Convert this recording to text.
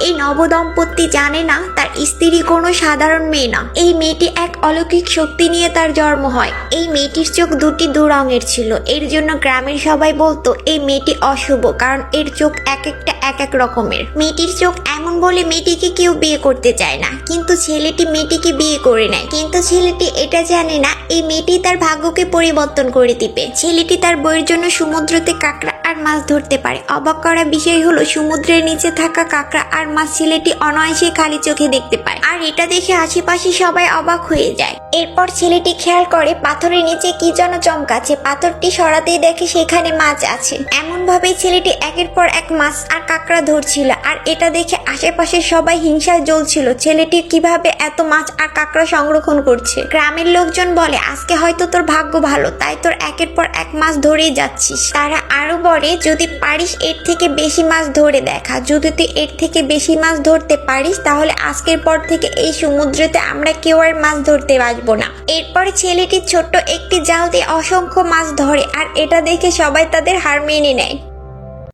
এই নবদম্পতি জানে না তার স্ত্রী কোনো সাধারণ মেয়ে না। এই মেয়েটি এক অলৌকিক শক্তি নিয়ে তার জন্ম হয়। এই মেয়েটির চোখ দুটি দু রঙের ছিল। এর জন্য গ্রামের সবাই বলতো এই মেয়েটি অশুভ, কারণ এর চোখ এক একটা এক এক রকমের। মেয়েটির চোখ এমন বলে মেয়েটিকে কেউ বিয়ে করতে চায় না, কিন্তু ছেলেটি মেয়েটিকে বিয়ে করে নেয়। কিন্তু ছেলেটি এটা জানে না এই মেয়েটি তার ভাগ্যকে পরিবর্তন করে দিবে। ছেলেটি তার বইয়ের জন্য সমুদ্রতে কাঁকড়া আর মাছ ধরতে পারে। অবাক করা বিষয় হলো সমুদ্রের নিচে থাকা কাঁকড়া আর মাছ ছেলেটি অনায়াসে খালি চোখে দেখতে পায়, আর এটা দেখে আশেপাশে সবাই অবাক হয়ে যায়। এরপর ছেলেটি খেয়াল করে পাথরের নিচে কি যেন চমকাচ্ছে। পাথরটি সরাতেই দেখে সেখানে মাছ আছে। এমন ভাবে ছেলেটি একের পর এক মাছ আর কাঁকড়া ধরছিল, আর এটা দেখে আশেপাশে সবাই হিংসায় জ্বলছিল ছেলেটি কিভাবে এত মাছ আর কাঁকড়া সংরক্ষণ করছে। গ্রামের লোকজন বলে আজকে হয়তো তোর ভাগ্য ভালো, তাই তোর একের পর এক মাছ ধরেই যাচ্ছিস। তারা আরো বলে যদি পারিস এর থেকে বেশি মাছ ধরে দেখা। যদি তুই এর থেকে বেশি মাছ ধরতে পারিস তাহলে আজকের পর থেকে এই সমুদ্রেতে আমরা কেউ আর মাছ ধরতে আসবো না। এরপরে ছেলেটি ছোট্ট একটি জাল দিয়ে অসংখ্য মাছ ধরে, আর এটা দেখে সবাই তাদের হার মেনে নেয়।